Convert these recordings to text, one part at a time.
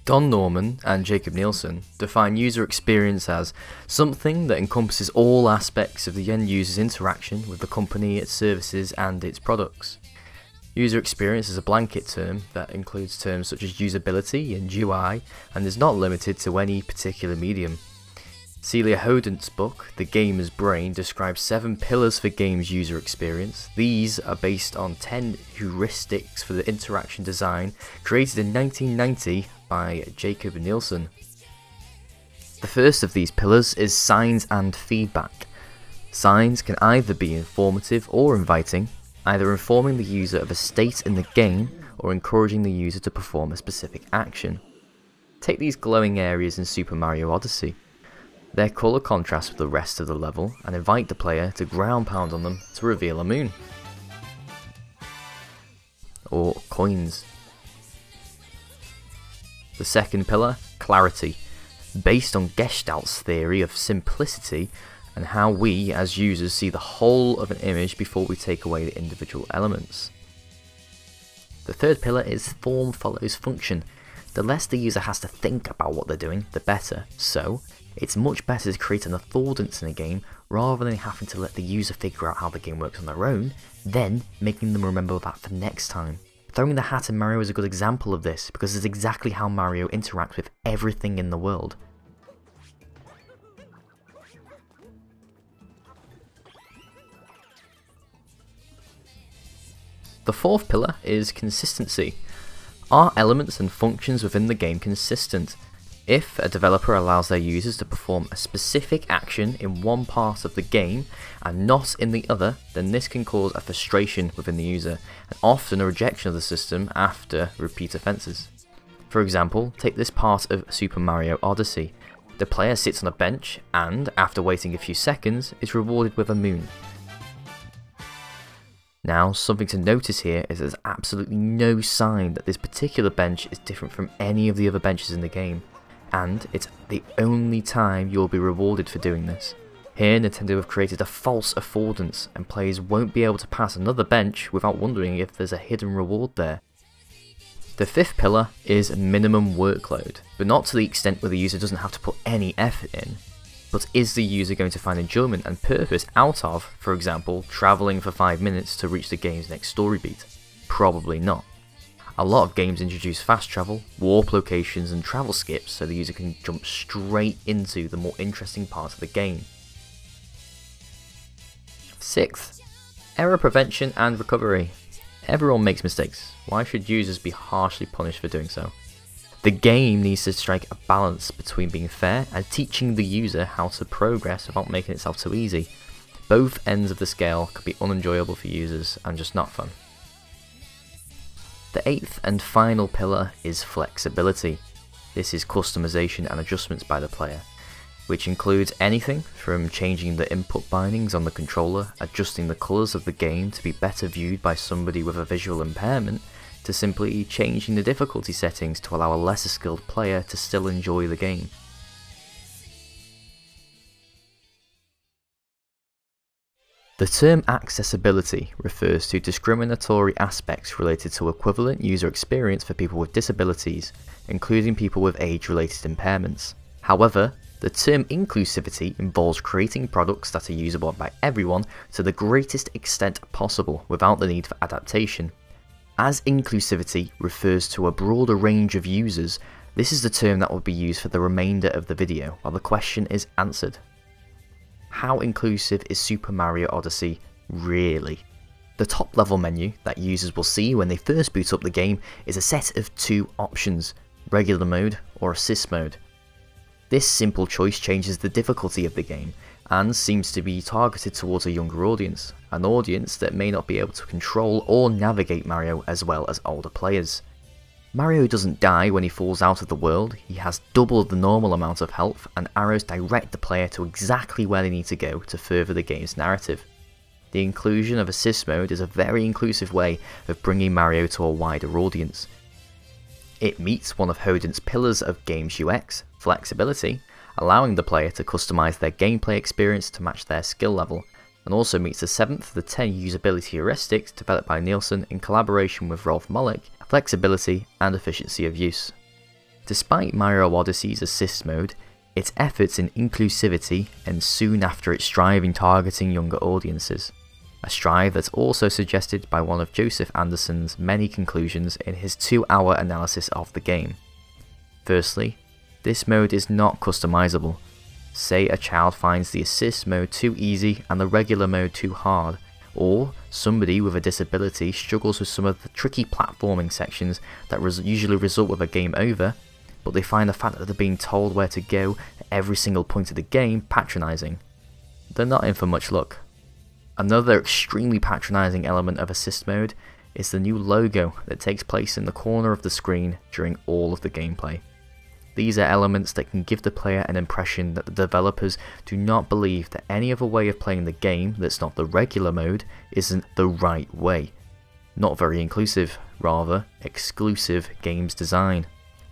Don Norman and Jacob Nielsen define user experience as something that encompasses all aspects of the end user's interaction with the company, its services, and its products. User experience is a blanket term that includes terms such as usability and UI, and is not limited to any particular medium. Celia Hodent's book, The Gamer's Brain, describes 7 pillars for games user experience. These are based on 10 heuristics for the interaction design created in 1990 by Jacob Nielsen. The first of these pillars is signs and feedback. Signs can either be informative or inviting, either informing the user of a state in the game or encouraging the user to perform a specific action. Take these glowing areas in Super Mario Odyssey. Their colour contrasts with the rest of the level and invite the player to ground pound on them to reveal a moon. Or coins. The second pillar, clarity, based on Gestalt's theory of simplicity and how we as users see the whole of an image before we take away the individual elements. The third pillar is form follows function. The less the user has to think about what they're doing, the better. So, it's much better to create an affordance in a game rather than having to let the user figure out how the game works on their own, then making them remember that for next time. Throwing the hat in Mario is a good example of this because it's exactly how Mario interacts with everything in the world. The fourth pillar is consistency. Are elements and functions within the game consistent? If a developer allows their users to perform a specific action in one part of the game and not in the other, then this can cause a frustration within the user, and often a rejection of the system after repeat offences. For example, take this part of Super Mario Odyssey. The player sits on a bench and, after waiting a few seconds, is rewarded with a moon. Now, something to notice here is there's absolutely no sign that this particular bench is different from any of the other benches in the game, and it's the only time you'll be rewarded for doing this. Here, Nintendo have created a false affordance, and players won't be able to pass another bench without wondering if there's a hidden reward there. The fifth pillar is minimum workload, but not to the extent where the user doesn't have to put any effort in. But is the user going to find enjoyment and purpose out of, for example, travelling for 5 minutes to reach the game's next story beat? Probably not. A lot of games introduce fast travel, warp locations and travel skips so the user can jump straight into the more interesting parts of the game. Sixth, error prevention and recovery. Everyone makes mistakes. Why should users be harshly punished for doing so? The game needs to strike a balance between being fair and teaching the user how to progress without making itself too easy. Both ends of the scale can be unenjoyable for users and just not fun. The eighth and final pillar is flexibility. This is customization and adjustments by the player, which includes anything from changing the input bindings on the controller, adjusting the colours of the game to be better viewed by somebody with a visual impairment, to simply changing the difficulty settings to allow a lesser skilled player to still enjoy the game. The term accessibility refers to discriminatory aspects related to equivalent user experience for people with disabilities, including people with age-related impairments. However, the term inclusivity involves creating products that are usable by everyone to the greatest extent possible without the need for adaptation. As inclusivity refers to a broader range of users, this is the term that will be used for the remainder of the video while the question is answered. How inclusive is Super Mario Odyssey really? The top level menu that users will see when they first boot up the game is a set of 2 options, regular mode or assist mode. This simple choice changes the difficulty of the game and seems to be targeted towards a younger audience, an audience that may not be able to control or navigate Mario as well as older players. Mario doesn't die when he falls out of the world, he has double the normal amount of health, and arrows direct the player to exactly where they need to go to further the game's narrative. The inclusion of assist mode is a very inclusive way of bringing Mario to a wider audience. It meets one of Hodent's pillars of games UX, flexibility, allowing the player to customize their gameplay experience to match their skill level, and also meets the 7th of the 10 usability heuristics developed by Nielsen in collaboration with Rolf Mollick, flexibility and efficiency of use. Despite Mario Odyssey's assist mode, its efforts in inclusivity end soon after its strive in targeting younger audiences, a strive that's also suggested by one of Joseph Anderson's many conclusions in his 2-hour analysis of the game. Firstly, this mode is not customizable. Say a child finds the assist mode too easy and the regular mode too hard, or somebody with a disability struggles with some of the tricky platforming sections that usually result with a game over, but they find the fact that they're being told where to go at every single point of the game patronising. They're not in for much luck. Another extremely patronising element of assist mode is the new logo that takes place in the corner of the screen during all of the gameplay. These are elements that can give the player an impression that the developers do not believe that any other way of playing the game that's not the regular mode isn't the right way. Not very inclusive, rather exclusive games design.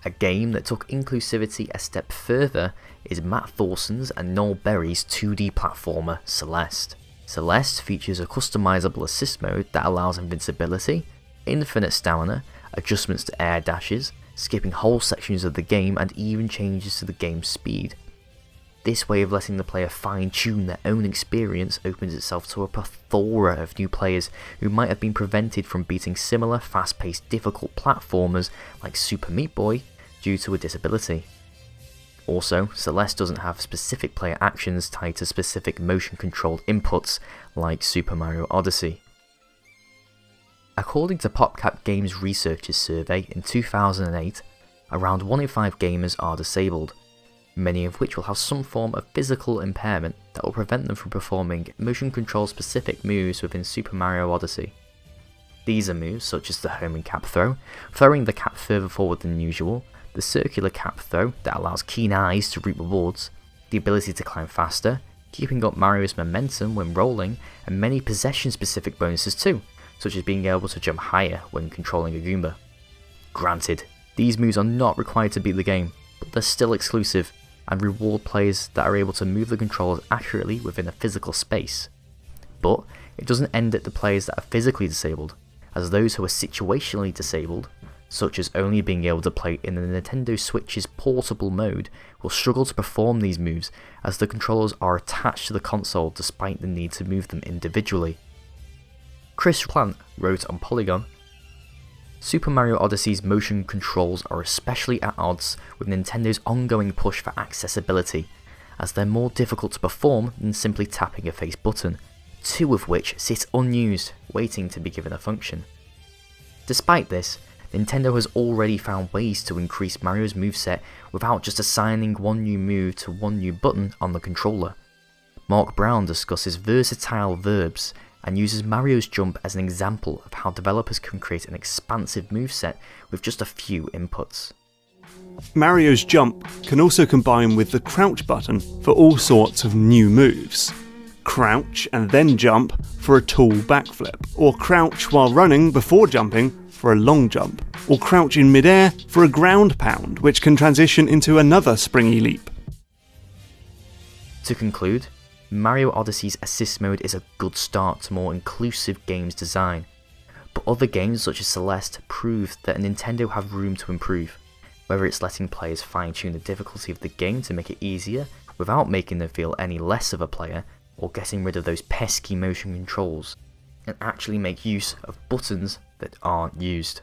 A game that took inclusivity a step further is Matt Thorson's and Noel Berry's 2D platformer Celeste. Celeste features a customizable assist mode that allows invincibility, infinite stamina, adjustments to air dashes, skipping whole sections of the game, and even changes to the game's speed. This way of letting the player fine-tune their own experience opens itself to a plethora of new players who might have been prevented from beating similar fast-paced difficult platformers like Super Meat Boy due to a disability. Also, Celeste doesn't have specific player actions tied to specific motion-controlled inputs like Super Mario Odyssey. According to PopCap Games Researchers survey in 2008, around 1 in 5 gamers are disabled, many of which will have some form of physical impairment that will prevent them from performing motion control specific moves within Super Mario Odyssey. These are moves such as the homing cap throw, throwing the cap further forward than usual, the circular cap throw that allows keen eyes to reap rewards, the ability to climb faster, keeping up Mario's momentum when rolling, and many possession specific bonuses too, such as being able to jump higher when controlling a Goomba. Granted, these moves are not required to beat the game, but they're still exclusive and reward players that are able to move the controllers accurately within a physical space. But it doesn't end at the players that are physically disabled, as those who are situationally disabled, such as only being able to play in the Nintendo Switch's portable mode, will struggle to perform these moves as the controllers are attached to the console despite the need to move them individually. Chris Plant wrote on Polygon, Super Mario Odyssey's motion controls are especially at odds with Nintendo's ongoing push for accessibility, as they're more difficult to perform than simply tapping a face button, 2 of which sit unused, waiting to be given a function. Despite this, Nintendo has already found ways to increase Mario's moveset without just assigning one new move to one new button on the controller. Mark Brown discusses versatile verbs and uses Mario's jump as an example of how developers can create an expansive moveset with just a few inputs. Mario's jump can also combine with the crouch button for all sorts of new moves. Crouch and then jump for a tall backflip, or crouch while running before jumping for a long jump, or crouch in midair for a ground pound, which can transition into another springy leap. To conclude, Mario Odyssey's assist mode is a good start to more inclusive games design, but other games such as Celeste prove that Nintendo have room to improve, whether it's letting players fine-tune the difficulty of the game to make it easier without making them feel any less of a player, or getting rid of those pesky motion controls, and actually make use of buttons that aren't used.